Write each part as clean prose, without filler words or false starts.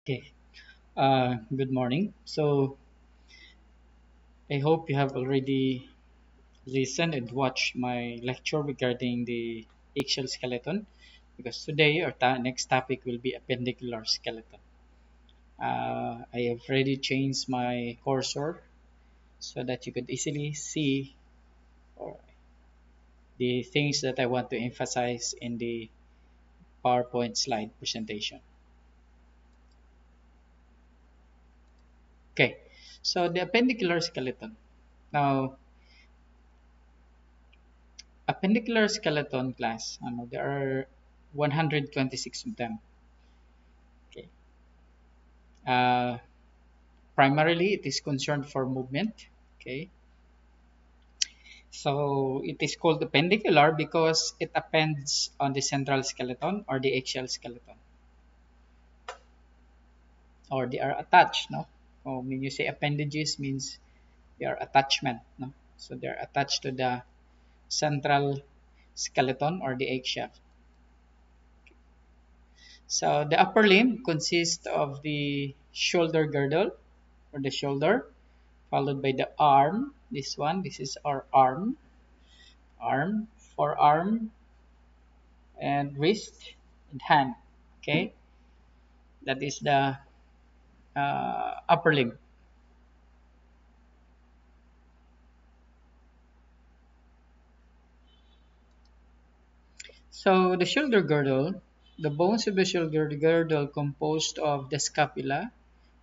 Okay, good morning. I hope you have already listened and watched my lecture regarding the eggshell skeleton because today our next topic will be appendicular skeleton. I have already changed my cursor so that you could easily see or the things that I want to emphasize in the PowerPoint slide presentation. Okay, so the appendicular skeleton. Now, appendicular skeleton class, there are 126 of them. Okay. Uh, Primarily, it is concerned for movement. Okay. So it is called appendicular because it appends on the central skeleton or the axial skeleton, or they are attached. No. When you say appendages, means they are attachment. No. So they are attached to the central skeleton or the axial. So the upper limb consists of the shoulder girdle or the shoulder, followed by the arm. This is our arm, forearm, and wrist and hand. Okay, that is the upper limb. So the shoulder girdle, the bones of the shoulder girdle composed of the scapula,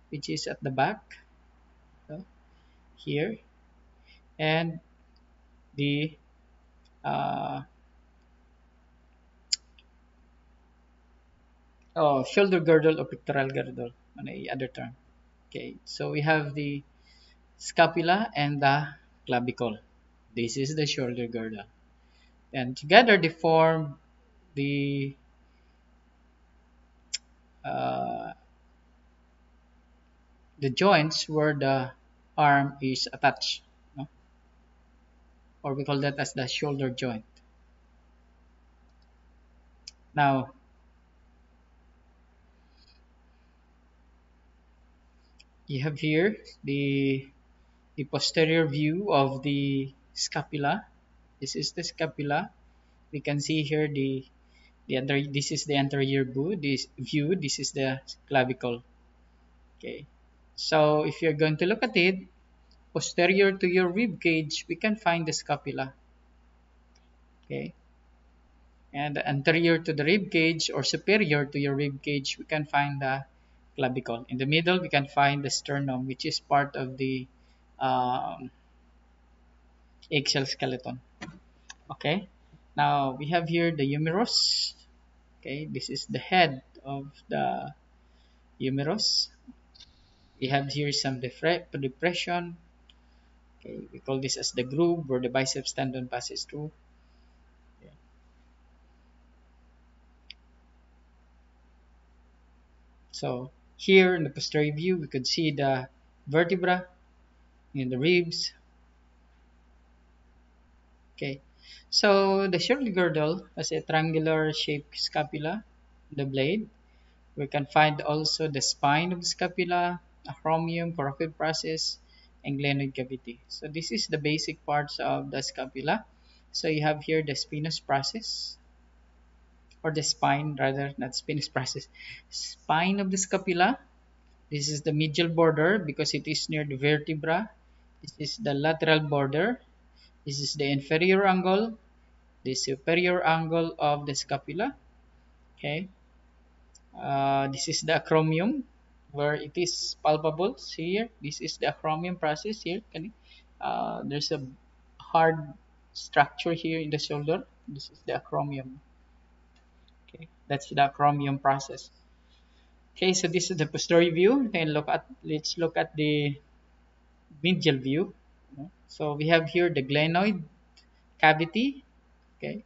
which is at the back, so here, and the uh, shoulder girdle or pectoral girdle on the other term. Okay, so we have the scapula and the clavicle. This is the shoulder girdle. And together they form the uh, the joints where the arm is attached, no? Or we call that as the shoulder joint. Now, you have here the posterior view of the scapula. This is the scapula. We can see here the under this is the anterior view. This is the clavicle. Okay. So if you're going to look at it, posterior to your rib cage, we can find the scapula. Okay. And anterior to the rib cage or superior to your rib cage, we can find the clavicle. In the middle, we can find the sternum, which is part of the um, axial skeleton. Okay. Now we have here the humerus. Okay, this is the head of the humerus. We have here some depression. Okay, we call this as the groove where the biceps tendon passes through. Okay. So here in the posterior view, we could see the vertebra in the ribs. Okay, so the shoulder girdle has a triangular shaped scapula, the blade. We can find also the spine of the scapula, acromion, carotid process, and glenoid cavity. So this is the basic parts of the scapula. So you have here the spinous process, or the spine rather, not spinous process. Spine of the scapula. This is the medial border because it is near the vertebra. This is the lateral border. This is the inferior angle, the superior angle of the scapula. Okay. This is the acromion where it is palpable. See here, this is the acromion process here. There's a hard structure here in the shoulder. This is the acromion. Okay, that's the acromion process. Okay, so this is the posterior view. Then let's look at the medial view. So we have here the glenoid cavity. Okay,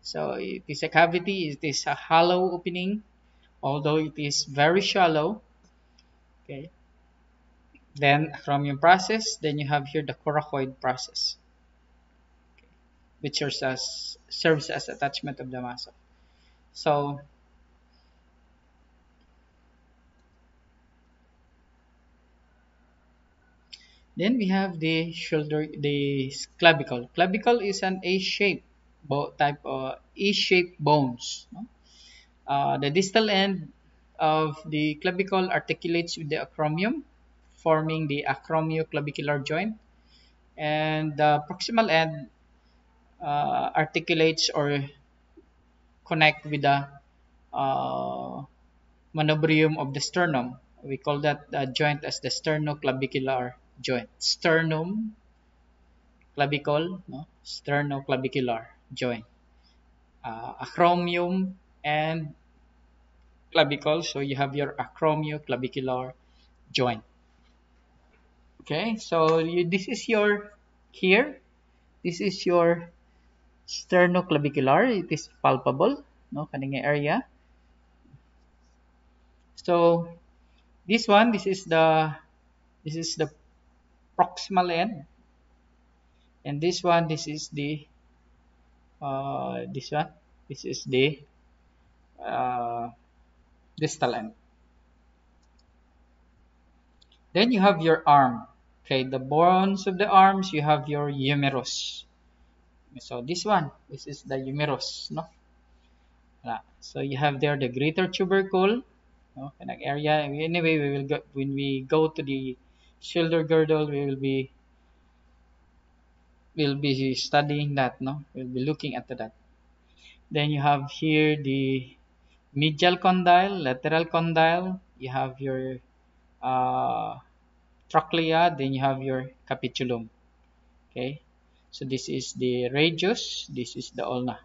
so it is a cavity. It is a hollow opening, although it is very shallow. Okay, then chromium process. Then you have here the coracoid process, which serves as attachment of the muscle. So Then we have the shoulder, the clavicle. Clavicle is an A-shaped type of E-shaped bones. No? The distal end of the clavicle articulates with the acromion, forming the acromioclavicular joint, and the proximal end articulates or connect with the uh, manubrium of the sternum. We call that joint as the sternoclavicular joint. Sternum, clavicle, no? Sternoclavicular joint. Acromion and clavicle. So you have your acromioclavicular joint. Okay, so this is your here. This is your sternoclavicular. It is palpable, no, kaning area. So this is the proximal end, and this is the this one. This is the uh, distal end. Then you have your arm. Okay, the bones of the arms. You have your humerus. So this is the humerus, no? So you have there the greater tubercle, no, kanang area. Anyway, we will go when we go to the shoulder girdle. We'll be studying that, no? We'll be looking at that. Then you have here the medial condyle, lateral condyle. You have your uh, trochlea. Then you have your capitulum. Okay. So this is the radius. This is the ulna.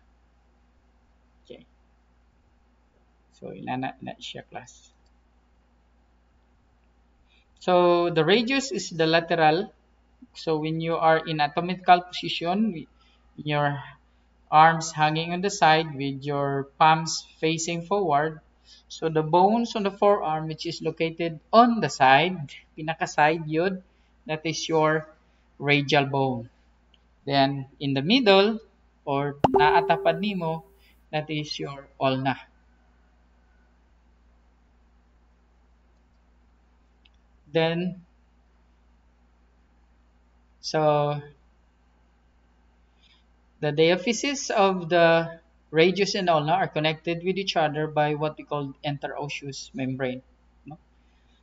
Okay. So inana na siya class. So the radius is the lateral. So when you are in anatomical position, your arms hanging on the side with your palms facing forward. So the bones on the forearm, which is located on the side, pinaka side yun, that is your radial bone. Then in the middle or naatapad nimo, that is your ulna. Then so the diaphyses of the radius and ulna are connected with each other by what we call interosseous membrane. No?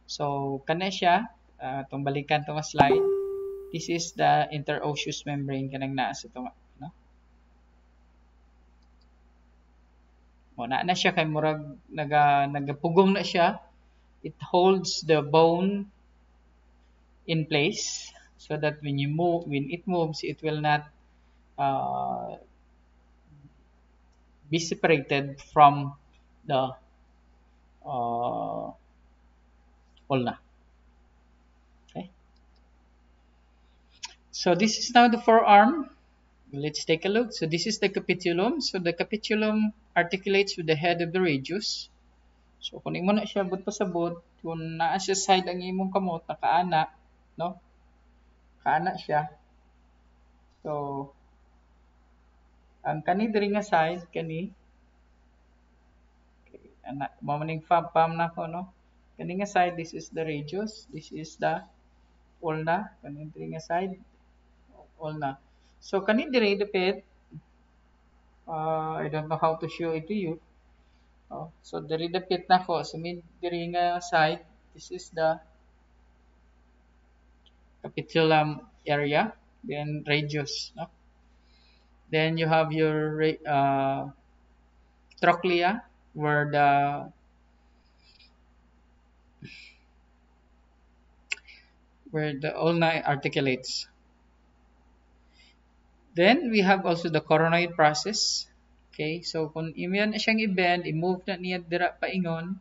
So kana siya, itong balikan itong slide. This is the interosseous membrane kanang naa sa itong, no? Mo na siya kay murag nagapugong na siya. It holds the bone in place so that when it moves, it will not uh, be separated from the ulna. Okay. So this is now the forearm. Let's take a look. So this is the capitulum. So the capitulum articulates with the head of the radius. So kung imo na siya but pasabot, kung naa siya side ang imong kamot, nakaana, no? Kaana siya. So ang kani diri nga side kani okay, ana mo maning pam na ko, no? Kani nga side, this is the radius, this is the ulna, kani diri nga side ulna. So kani diri dapit I don't know how to show it to you. So diri dapit na ko sa mid diri nga side, this is the capitulum area, then radius, no? Then you have your trochlea where the ulna articulates. Then we have also the coronoid process. Okay, so kung iyan na siyang i-bend, i-move na niya dira paingon.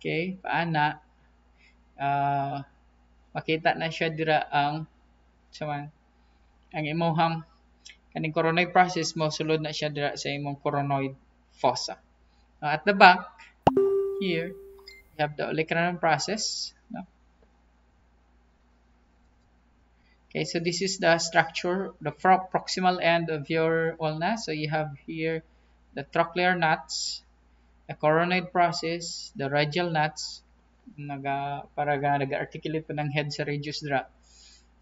Okay, paana. Makita na siya dira ang imuhang kaning coronoid process mo sulod na siya dira sa imong coronoid fossa. Now, at the back here, we have the olecranon process. No? Okay, so this is the structure, the proximal end of your ulna. So you have here the trochlear nuts, the coronoid process, the radial nuts, naga-articulate pa ng head sa radius dra.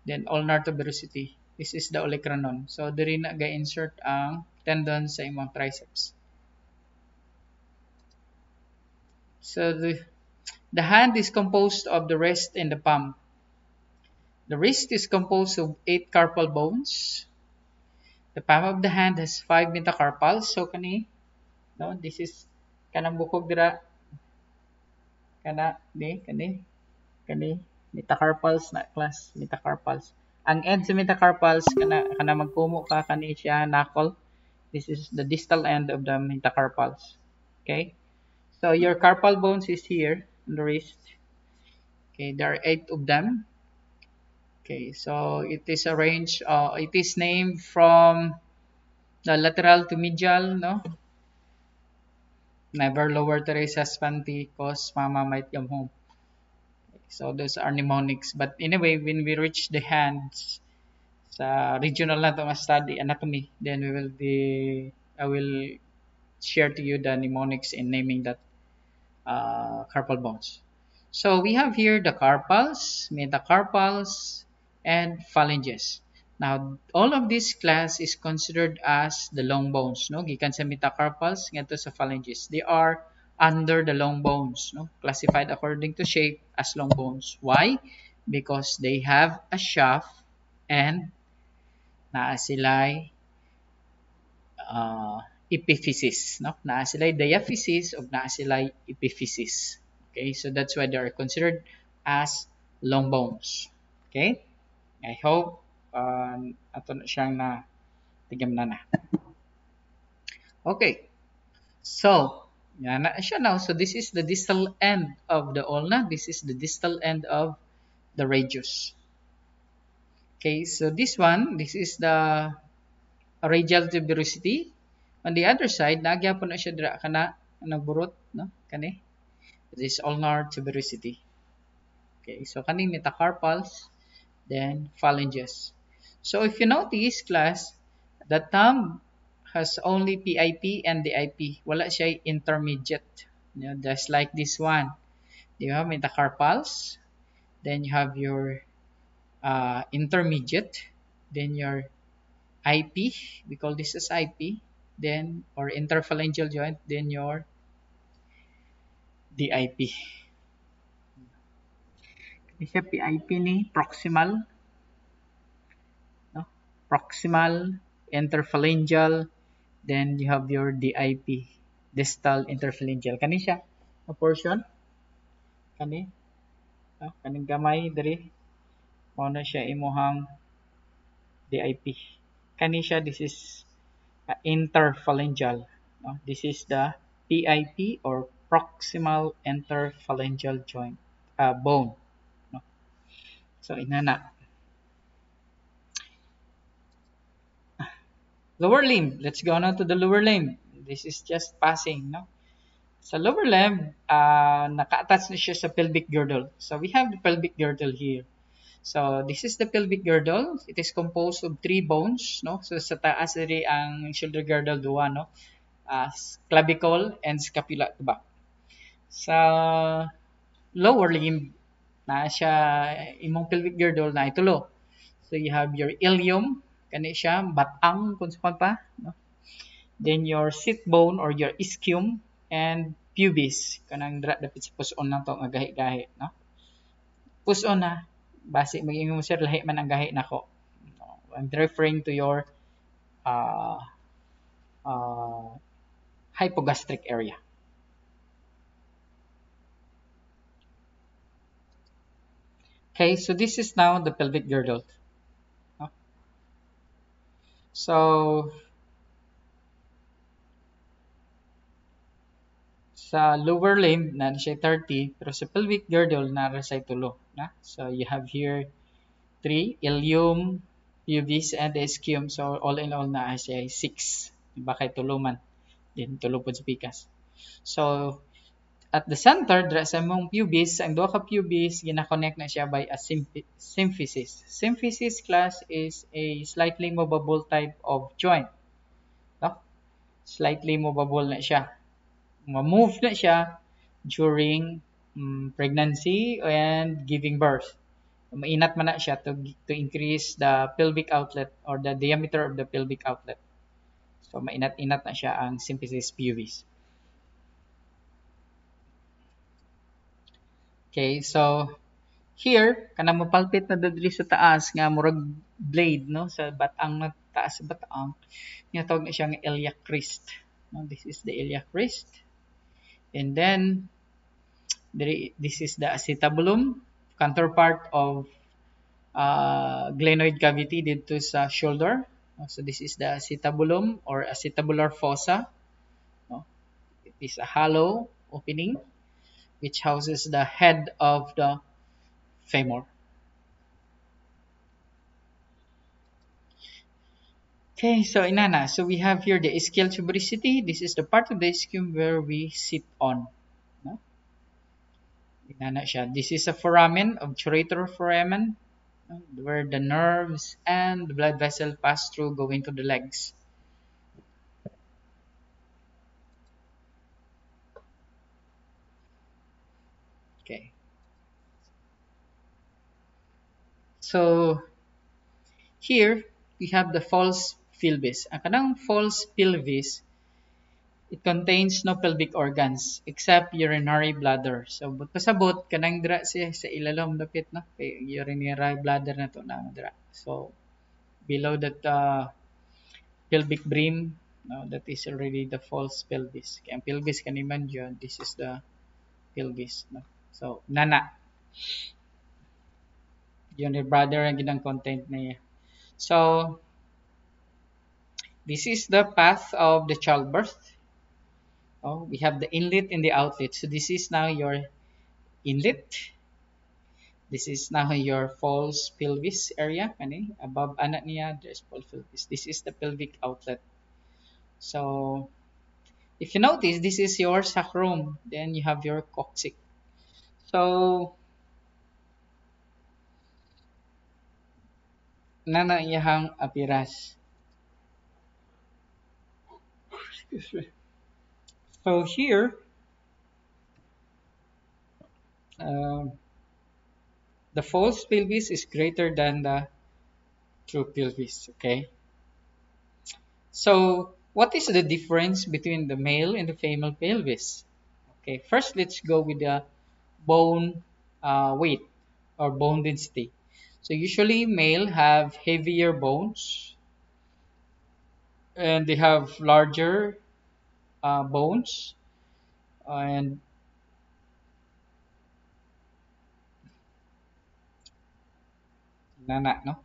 Then ulnar tuberosity. This is the olecranon. So diri na ga-insert ang tendon sa imong triceps. So the hand is composed of the wrist and the palm. The wrist is composed of 8 carpal bones. The palm of the hand has 5 metacarpals. So kani, no, this is kanang bukog dira, kana kani metacarpals na class, metacarpals. Ang end sa metacarpals kana magkumo ka kani siya knuckle. This is the distal end of the metacarpals. Okay? So your carpal bones is here on the wrist. Okay, there are 8 of them. Okay, so it is arranged, it is named from the lateral to medial, no? Never lower Teresa's panty cause mama might come home. So those are mnemonics. But anyway, when we reach the hands, sa regional na to study anatomy, then I will share to you the mnemonics in naming that carpal bones. So we have here the carpals, metacarpals, and phalanges. Now, all of this class is considered as the long bones, no? Gikan sa metacarpals ngadto sa phalanges. They are under the long bones, no? Classified according to shape as long bones. Why? Because they have a shaft and naa sila'y epiphysis, no? Naa sila'y diaphysis o naa sila'y epiphysis. Okay, so that's why they are considered as long bones. Okay, I hope ato na siyang na tigamnan na. Okay, so yan na siya now. So this is the distal end of the ulna. This is the distal end of the radius. Okay, so this is the radial tuberosity. On the other side, nagyapon na siya dira kana nagburot, no? Kani. This is ulnar tuberosity. Okay, so kaning metacarpals, then phalanges. So if you notice, class, the thumb has only PIP and DIP. Wala siya intermediate. You know, just like this one. You have metacarpals, then you have your intermediate, then your IP, we call this as IP, then or interphalangeal joint, then your DIP. Ini siya PIP ni proximal, no? Proximal, interphalangeal, then you have your DIP, distal interphalangeal. Kani siya, a portion, kani, no? Kaning gamay diri, mao na siya imuhang DIP. Kani siya, this is interphalangeal. No? This is the PIP or proximal interphalangeal joint, bone. No? So inana. Lower limb. Let's go now to the lower limb. This is just passing, no? Sa lower limb, naka-attach na siya sa pelvic girdle. So we have the pelvic girdle here. So this is the pelvic girdle. It is composed of 3 bones, no? So sa taas diri ang shoulder girdle duwa, no? Clavicle and scapula at the back. Sa lower limb, na siya imong pelvic girdle na itulo. So you have your ilium, kani siya batang kung saan pa, no? Then your sit bone or your ischium and pubis, kanang dra dapit sa puson lang to nga gahi-gahi, no? Puson na base mag-ingon sir lahi man ang gahi nako. No? I'm referring to your hypogastric area. Okay, so this is now the pelvic girdle. No? So sa lower limb na siya 30, pero sa pelvic girdle na siya tulo, na? So you have here 3, ilium, pubis, and ischium. So all in all na siya 6. Diba kay tulo man. Then tulo po sa pikas. So at the center, dra sa mong pubis, ang duha ka pubis, gina-connect na siya by a symphysis. Symphysis class is a slightly movable type of joint. No? Slightly movable na siya. Ma-move na siya during pregnancy and giving birth. Mainat man na siya to increase the pelvic outlet or the diameter of the pelvic outlet. So mainat-inat na siya ang symphysis pubis. Okay, so here kanang mapalpit na diri sa taas nga murag blade no sa batang na taas sa batang. Tinatawag na siyang iliac crest. No, this is the iliac crest. And then this is the acetabulum, counterpart of glenoid cavity dito sa shoulder. So this is the acetabulum or acetabular fossa. It is a hollow opening which houses the head of the femur. Okay, so inana, so we have here the ischial tuberosity. This is the part of the ischium where we sit on. No? Inana siya. This is a foramen, obturator foramen, where the nerves and the blood vessel pass through going to the legs. Okay. So here we have the false pelvis. Ang kanang false pelvis, it contains no pelvic organs except urinary bladder. So but pasabot kanang dira siya sa ilalom dapit no. Kay urinary bladder na to na dira. So below that pelvic brim, no, that is already the false pelvis. Kaya ang pelvis kaniman dyan, this is the pelvis. No? So, nana. Yun yung brother ang ginang content niya. So, this is the path of the childbirth. Oh, we have the inlet and the outlet. So, this is now your inlet. This is now your false pelvis area. Kani? Above anak niya, there's false pelvis. This is the pelvic outlet. So, if you notice, this is your sacrum. Then you have your coccyx. So, nana iyahang apiras. Excuse me. So here, the false pelvis is greater than the true pelvis. Okay. So, what is the difference between the male and the female pelvis? Okay. First, let's go with the bone weight or bone density. So usually male have heavier bones and they have larger bones and nana, no?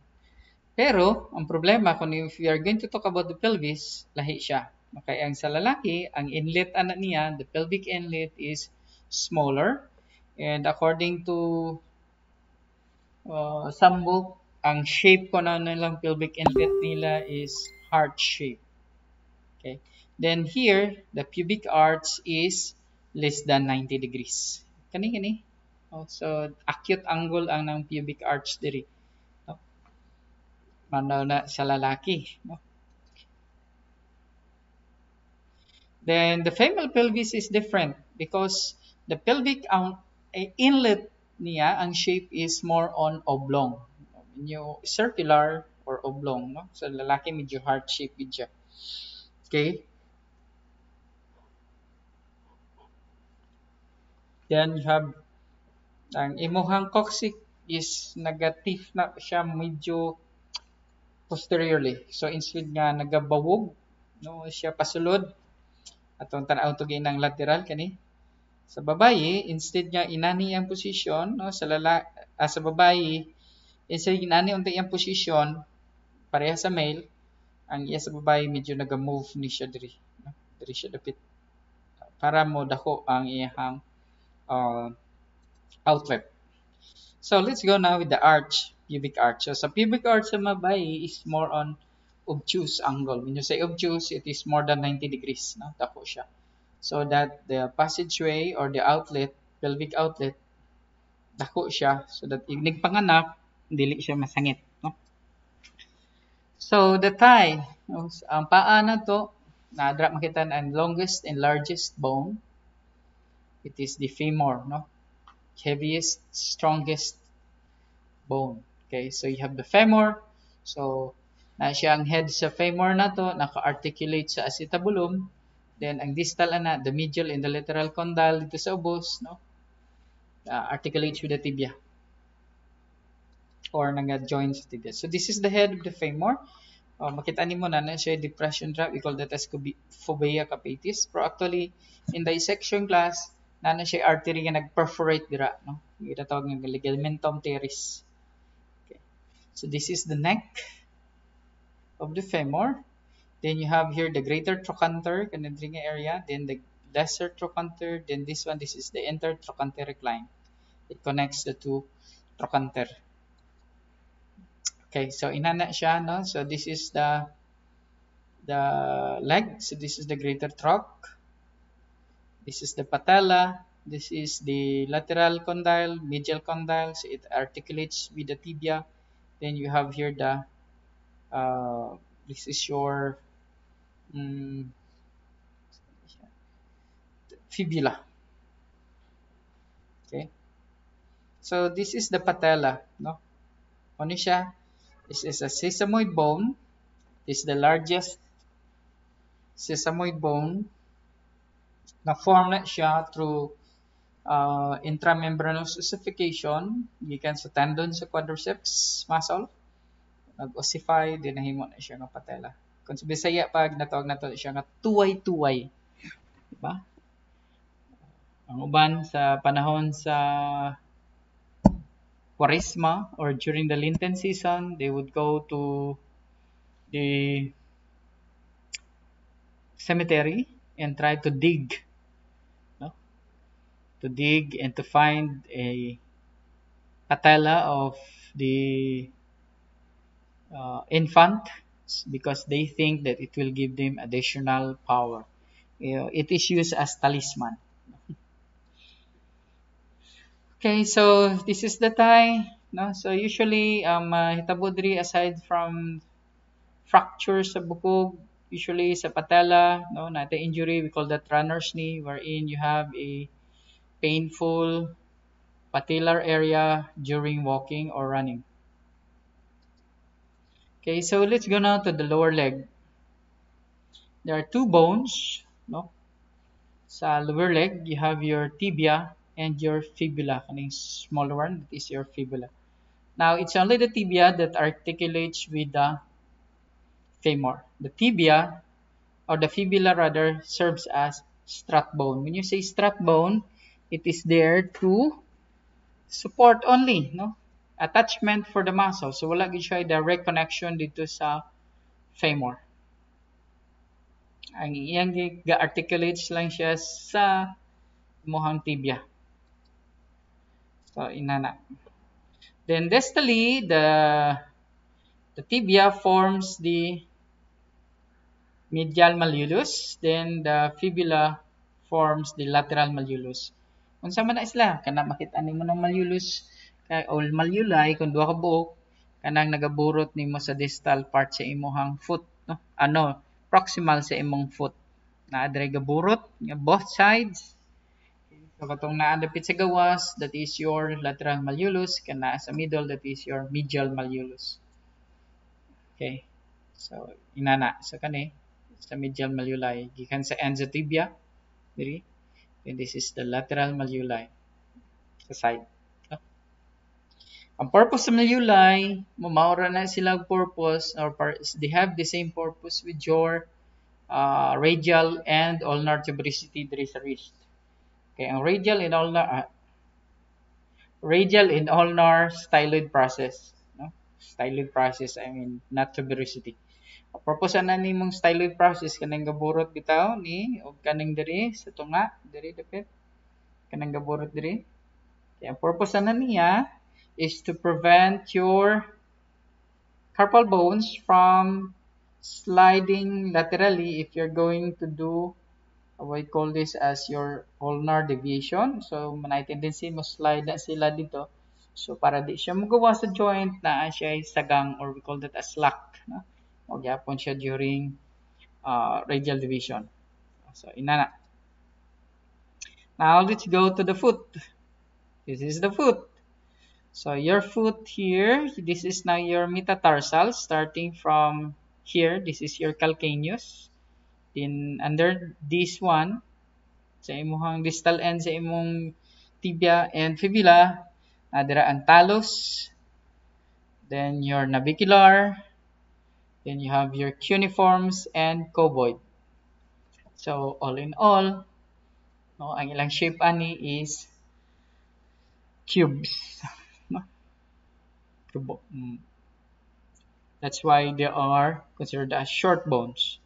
Pero, ang problema kung if we are going to talk about the pelvis, lahi siya. Okay, ang sa lalaki, ang inlet anak niya, the pelvic inlet is smaller. And according to some book, ang shape ko na nilang pelvic inlet nila is heart shape. Okay. Then here, the pubic arch is less than 90 degrees. Kani. So, acute angle ang ng pubic arch diri. No? Manaw na sa lalaki. No? Then, the female pelvis is different because the pelvic inlet niya, ang shape is more on oblong. Medyo circular or oblong. No? So, lalaki medyo heart shape siya. Okay. Then you have ang imuhang coccyx is negative na siya medyo posteriorly. So instead nga nagabawog no siya pasulod atong tan-aw to ginang lateral kani. Sa babaye instead nga inani ang position no sa sa babaye instead inani unta iyang position pareha sa male ang iya sa babaye medyo naga-move ni siya diri no? Diri siya dapit para mo dako ang iyang outlet. So let's go now with the arch, pubic arch. So sa pubic arch sa babae is more on obtuse angle. When you say obtuse, it is more than 90 degrees. No? Dako siya. So that the passageway or the outlet, pelvic outlet, dako siya. So that if nagpanganak, dili siya masangit. No? So the thigh, ang paa na to, nadra makita ang longest and largest bone. It is the femur, no? Heaviest, strongest bone. Okay, so you have the femur. So, na siyang head sa femur na to, naka-articulate sa acetabulum. Then, ang distal ana, the medial and the lateral condyle dito sa ubos, no? Articulates with the tibia or nanga-join sa tibia. So, this is the head of the femur. Makita nimo na siya depression drop. We call that as fovea capitis. Pero actually, in dissection class, na siya artery nga nag-perforate dira, no? Ito tawag ng ligamentum teres. Okay. So this is the neck of the femur. Then you have here the greater trochanter, kanang area. Then the lesser trochanter. Then this one, this is the intertrochanteric line. It connects the two trochanter. Okay, so inana siya, no? So this is the leg. So this is the greater troch. This is the patella. This is the lateral condyle, medial condyle. So it articulates with the tibia. Then you have here the this is your fibula. Okay. So this is the patella, no? Ano siya? This is a sesamoid bone. This is the largest sesamoid bone. Na-form na siya through intramembranous ossification. Gikan sa tendon sa quadriceps muscle. Nag-ossify, din nahimo na siya ng patella. Kung sa Bisaya pag natawag na to siya nga tuway-tuway. Diba? Ang uban sa panahon sa Quaresma or during the Lenten season, they would go to the cemetery and try to dig, no? To dig and to find a patella of the infant because they think that it will give them additional power. It is used as talisman. Okay, so this is the thigh, no? So usually hitabo diri aside from fractures sa bukog, usually sa patella, no, natin injury, we call that runner's knee, wherein you have a painful patellar area during walking or running. Okay, so let's go now to the lower leg. There are two bones, no? Sa lower leg, you have your tibia and your fibula. Kaning smaller one, that is your fibula. Now, it's only the tibia that articulates with the femur. The tibia, or the fibula rather, serves as strut bone. When you say strut bone, it is there to support only, no? Attachment for the muscle. So, wala gid siya direct connection dito sa femur. Ang iyang ga-articulates lang siya sa muhang tibia. So, inana. Then, distally, the tibia forms the medial malleolus. Then, the fibula forms the lateral malleolus. Unsa man na isla? Kana makita nimo ng malleolus kay or malleoli kung duha ka buok kanang nagaburot nimo sa distal part sa imong foot, no? Proximal sa imong foot. Naa diri gaburot nga both sides. So katong naa dapit sa gawas, that is your lateral malleolus, kana sa middle, that is your medial malleolus. Okay. So inana sa kani sa medial malleoli gikan sa ends sa tibia diri. And this is the lateral malleoli sa side. No? Ang purpose sa malleoli, maura na silang purpose or they have the same purpose with your radial and ulnar tuberosity diri sa wrist. Okay, ang radial and ulnar styloid process, no? Styloid process, I mean not tuberosity. Ang purpose na nimong styloid process kanang gaburot bitaw ni og kaning diri sa tunga, diri dapit. Kanang gaburot diri. Okay, ang purpose na niya is to prevent your carpal bones from sliding laterally if you're going to do we call this as your ulnar deviation. So, may tendency mo slide na sila dito. So, para di siya magawa sa joint na siya ay sagang or we call that as slack. No? O gyapon siya during radial division. So, inana. Now, let's go to the foot. This is the foot. So your foot here, this is now your metatarsal. Starting from here, this is your calcaneus. Then under this one, sa imong distal end sa imong tibia and fibula, dira ang talus. Then your navicular. Then you have your cuneiforms and cuboid. So all in all, no, ang ilang shape ani is cubes. No? That's why they are considered as short bones.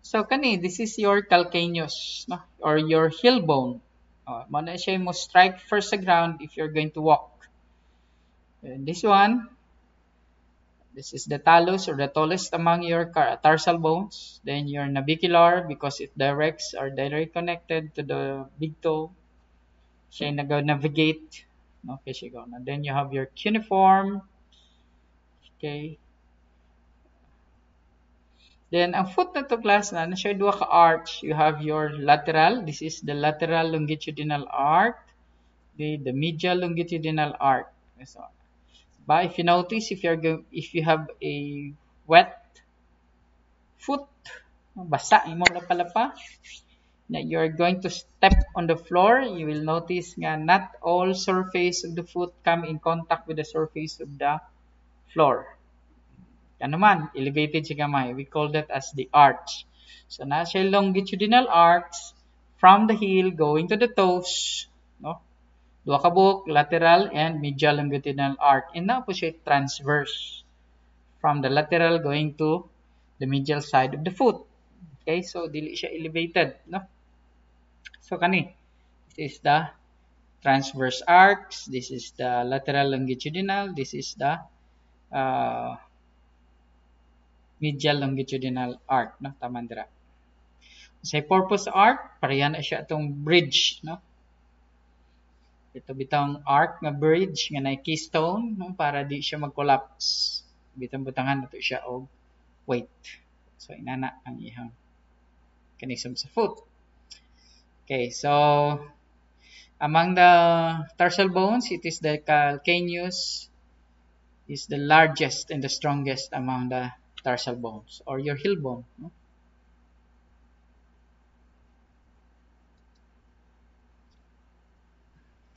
So kani, this is your calcaneus, no? Or your heel bone. Mo na siya mo strike first sa ground if you're going to walk. And this one, this is the talus or the tallest among your tarsal bones. Then your navicular because it directs or directly connected to the big toe. Siya nag-navigate. Okay, siya go na. Then you have your cuneiform. Okay. Then ang foot na to class na siya duha ka arch. You have your lateral. This is the lateral longitudinal arc. The medial longitudinal arc. So, but if you notice, if you have a wet foot, basa imo lapa-lapa, na you're going to step on the floor, you will notice nga not all surface of the foot come in contact with the surface of the floor. Ano man, elevated siya gamay. We call that as the arch. So na siya longitudinal arcs from the heel going to the toes, no? Duha ka buhok, lateral and medial longitudinal arc. And na po siya transverse from the lateral going to the medial side of the foot. Okay, so dili siya elevated, no? So kani, this is the transverse arcs, this is the lateral longitudinal, this is the medial longitudinal arc, no? Taman dira. Sa purpose arc, pareha na siya itong bridge, no? Ito bitang arc nga bridge nga na keystone, no? Para di siya mag-collapse. Bitang butangan na ito siya og weight. So inana ang ihang mechanism sa foot. Okay, so among the tarsal bones, it is the calcaneus is the largest and the strongest among the tarsal bones or your heel bone. No?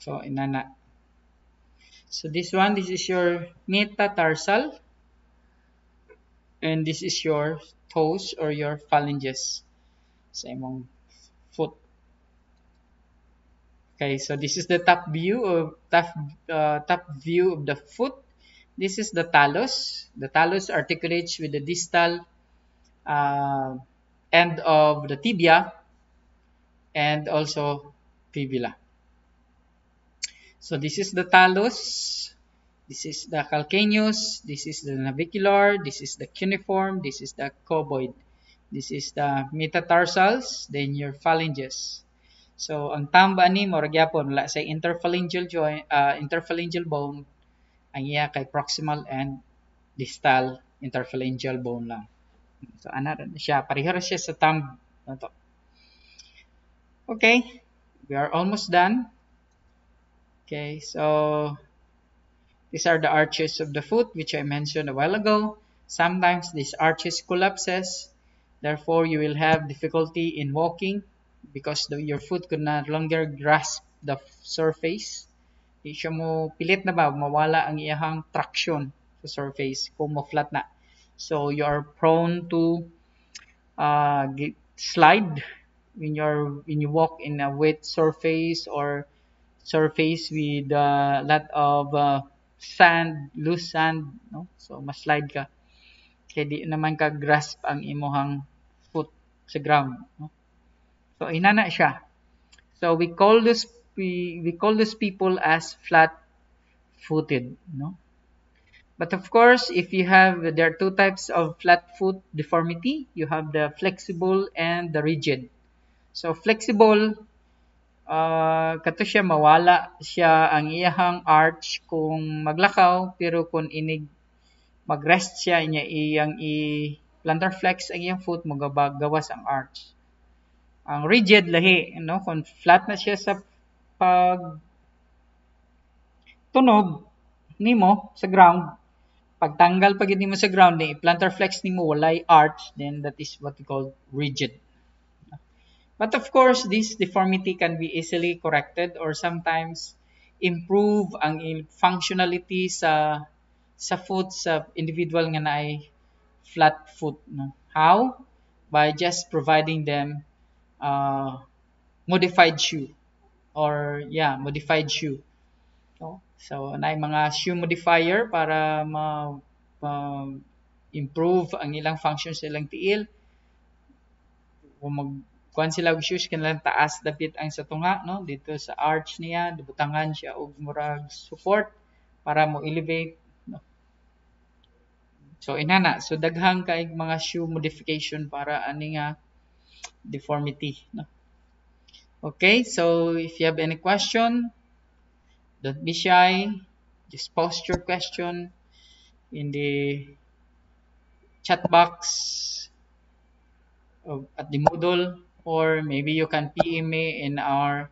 So inana. So this one, this is your metatarsal, and this is your toes or your phalanges sa imong foot. Okay, so this is the top view of the foot. This is the talus. The talus articulates with the distal end of the tibia and also fibula. So this is the talus. This is the calcaneus. This is the navicular. This is the cuneiform. This is the cuboid. This is the metatarsals. Then your phalanges. So ang tamba ni mo gyapon wala sa interphalangeal joint, interphalangeal bone, ang iya kay proximal and distal interphalangeal bone lang. So ana siya pareha siya sa thumb nato. Okay, we are almost done. Okay, so these are the arches of the foot which I mentioned a while ago. Sometimes these arches collapses, therefore you will have difficulty in walking because your foot could no longer grasp the surface. Di siya mo pilit na ba mawala ang iyang traction sa surface kung mo flat na. So you are prone to slide when you walk in a wet surface or surface with a lot of sand, loose sand, no? So ma-slide ka. Kaya di naman ka grasp ang imuhang foot sa ground, no? So inana siya. So we call those people as flat-footed, no? But of course, if you have, there are two types of flat foot deformity. You have the flexible and the rigid. So flexible, kato siya mawala siya ang iyahang arch kung maglakaw, pero kung inig magrest siya niya iyang plantar flex ang iyang foot gawas ang arch. Ang rigid lahi, no? Kung flat na siya sa pag tunog, nimo sa ground, pagtanggal pag nimo sa ground ni plantar flex nimo walay arch, then that is what we call rigid. But of course, this deformity can be easily corrected or sometimes improve ang functionality sa foot sa individual nga naay flat foot, no. How? By just providing them modified shoe or modified shoe, no. So naay mga shoe modifier para improve ang ilang functions sa ilang tiil. Kung kuan sila og shoes kanilang taas dapit ang sa tunga, no, dito sa arch niya dubutangan siya og murag support para mo elevate, no. So inana, so daghang kay mga shoe modification para ani nga deformity, no. Okay, so if you have any question, don't be shy, just post your question in the chat box at the Moodle, or maybe you can PM me in our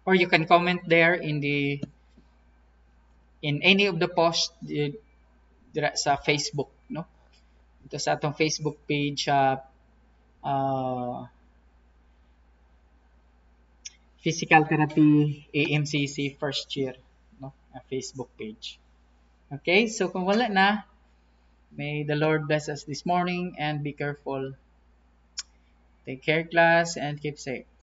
or you can comment there in any of the posts sa Facebook, no. Ito sa atong Facebook page, Physical Therapy AMCC first year, no, Facebook page. Okay, so kung wala na, may the Lord bless us this morning and be careful. Take care, class, and keep safe.